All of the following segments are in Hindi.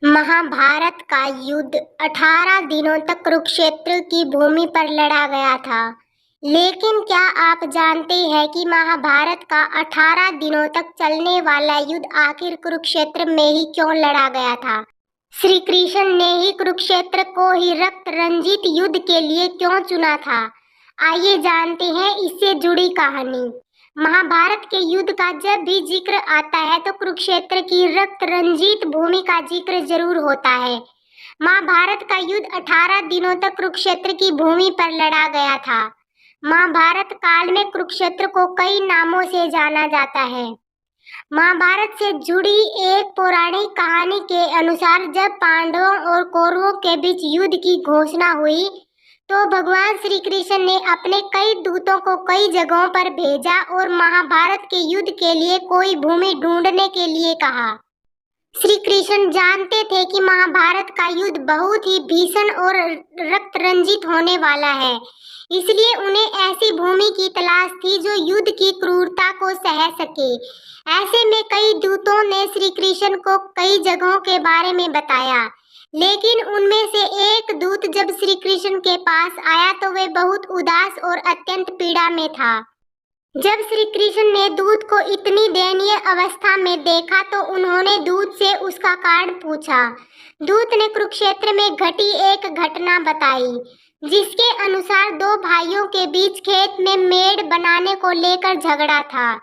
महाभारत का युद्ध 18 दिनों तक कुरुक्षेत्र की भूमि पर लड़ा गया था। लेकिन क्या आप जानते हैं कि महाभारत का 18 दिनों तक चलने वाला युद्ध आखिर कुरुक्षेत्र में ही क्यों लड़ा गया था? श्री कृष्ण ने ही कुरुक्षेत्र को ही रक्त रंजित युद्ध के लिए क्यों चुना था? आइए जानते हैं इससे जुड़ी कहानी। महाभारत के युद्ध का जब भी जिक्र आता है तो कुरुक्षेत्र की रक्त रंजित भूमि का जिक्र जरूर होता है। महाभारत का युद्ध 18 दिनों तक कुरुक्षेत्र की भूमि पर लड़ा गया था। महाभारत काल में कुरुक्षेत्र को कई नामों से जाना जाता है। महाभारत से जुड़ी एक पौराणिक कहानी के अनुसार जब पांडवों और कौरवों के बीच युद्ध की घोषणा हुई तो भगवान श्री कृष्ण ने अपने कई दूतों को कई जगहों पर भेजा और महाभारत के युद्ध के लिए कोई भूमि ढूंढने के लिए कहा। श्री कृष्ण जानते थे कि महाभारत का युद्ध बहुत ही भीषण और रक्त रंजित होने वाला है, इसलिए उन्हें ऐसी भूमि की तलाश थी जो युद्ध की क्रूरता को सह सके। ऐसे में कई दूतों ने श्री कृष्ण को कई जगहों के बारे में बताया, लेकिन उनमें से एक दूत जब श्री कृष्ण के पास आया तो वे बहुत उदास और अत्यंत पीड़ा में था। जब श्री कृष्ण ने दूत को इतनी दयनीय अवस्था में देखा तो उन्होंने दूत से उसका कारण पूछा। दूत ने कुरुक्षेत्र में घटी एक घटना बताई, जिसके अनुसार दो भाइयों के बीच खेत में मेड़ बनाने को लेकर झगड़ा था।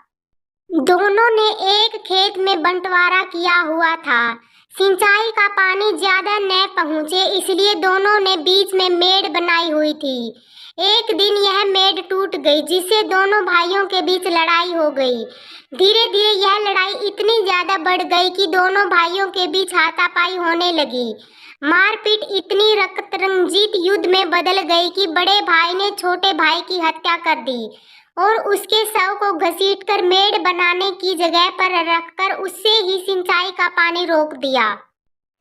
दोनों ने एक खेत में बंटवारा किया हुआ था। सिंचाई का पानी ज्यादा न पहुँचे इसलिए दोनों ने बीच में मेड़ बनाई हुई थी। एक दिन यह मेड़ टूट गई, जिससे दोनों भाइयों के बीच लड़ाई हो गई। धीरे धीरे यह लड़ाई इतनी ज्यादा बढ़ गई कि दोनों भाइयों के बीच हाथापाई होने लगी। मारपीट इतनी रक्तरंजित युद्ध में बदल गई कि बड़े भाई ने छोटे भाई की हत्या कर दी और उसके शव को घसीटकर मेड़ बनाने की जगह पर रखकर उससे ही सिंचाई का पानी रोक दिया।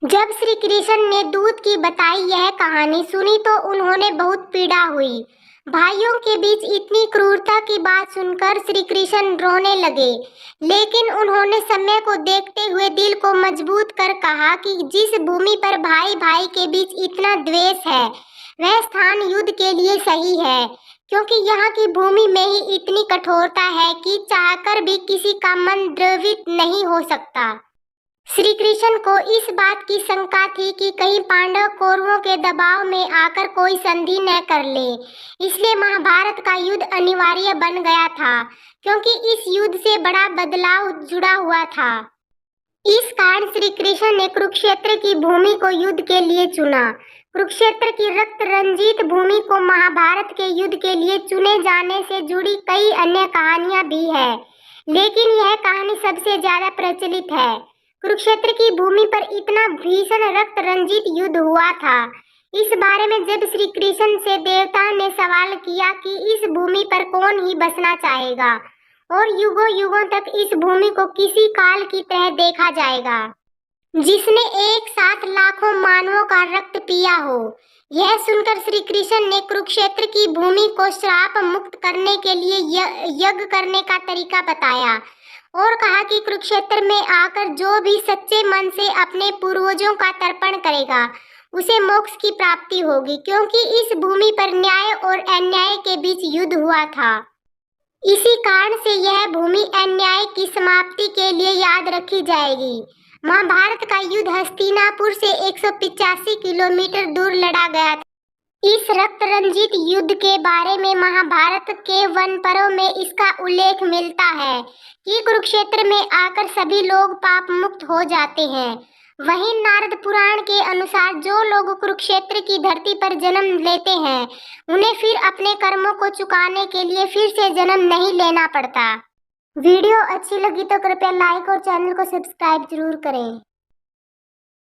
जब श्री कृष्ण ने दूत की बताई यह कहानी सुनी तो उन्होंने बहुत पीड़ा हुई। भाइयों के बीच इतनी क्रूरता की बात सुनकर श्री कृष्ण रोने लगे, लेकिन उन्होंने समय को देखते हुए दिल को मजबूत कर कहा कि जिस भूमि पर भाई भाई के बीच इतना द्वेष है वह स्थान युद्ध के लिए सही है, क्योंकि यहाँ की भूमि में ही इतनी कठोरता है कि चाहकर भी किसी का मन द्रवित नहीं हो सकता। श्री कृष्ण को इस बात की शंका थी कि कहीं पांडव कौरवों के दबाव में आकर कोई संधि न कर ले, इसलिए महाभारत का युद्ध अनिवार्य बन गया था, क्योंकि इस युद्ध से बड़ा बदलाव जुड़ा हुआ था। इस कारण श्री कृष्ण ने कुरुक्षेत्र की भूमि को युद्ध के लिए चुना। कुरुक्षेत्र की रक्त रंजित भूमि को महाभारत के युद्ध के लिए चुने जाने से जुड़ी कई अन्य कहानियां भी है, लेकिन यह कहानी सबसे ज्यादा प्रचलित है। कुरुक्षेत्र की भूमि पर इतना भीषण रक्त रंजित युद्ध हुआ था। इस बारे में जब श्री कृष्ण से देवताओं ने सवाल किया कि इस भूमि पर कौन ही बसना चाहेगा और युगों युगों तक इस भूमि को किसी काल की तरह देखा जाएगा, जिसने एक साथ लाखों मानवों का रक्त पिया हो। यह सुनकर श्री कृष्ण ने कुरुक्षेत्र की भूमि को श्राप मुक्त करने के लिए यज्ञ करने का तरीका बताया और कहा कि कुरुक्षेत्र में आकर जो भी सच्चे मन से अपने पूर्वजों का तर्पण करेगा उसे मोक्ष की प्राप्ति होगी, क्योंकि इस भूमि पर न्याय और अन्याय के बीच युद्ध हुआ था। इसी कारण से यह भूमि अन्याय की समाप्ति के लिए याद रखी जाएगी। महाभारत का युद्ध हस्तिनापुर से 185 किलोमीटर दूर लड़ा गया था। इस रक्त रंजित युद्ध के बारे में महाभारत के वन पर्व में इसका उल्लेख मिलता है कि कुरुक्षेत्र में आकर सभी लोग पाप मुक्त हो जाते हैं। वहीं नारद पुराण के अनुसार जो लोग कुरुक्षेत्र की धरती पर जन्म लेते हैं उन्हें फिर अपने कर्मों को चुकाने के लिए फिर से जन्म नहीं लेना पड़ता। वीडियो अच्छी लगी तो कृपया लाइक और चैनल को सब्सक्राइब जरूर करें।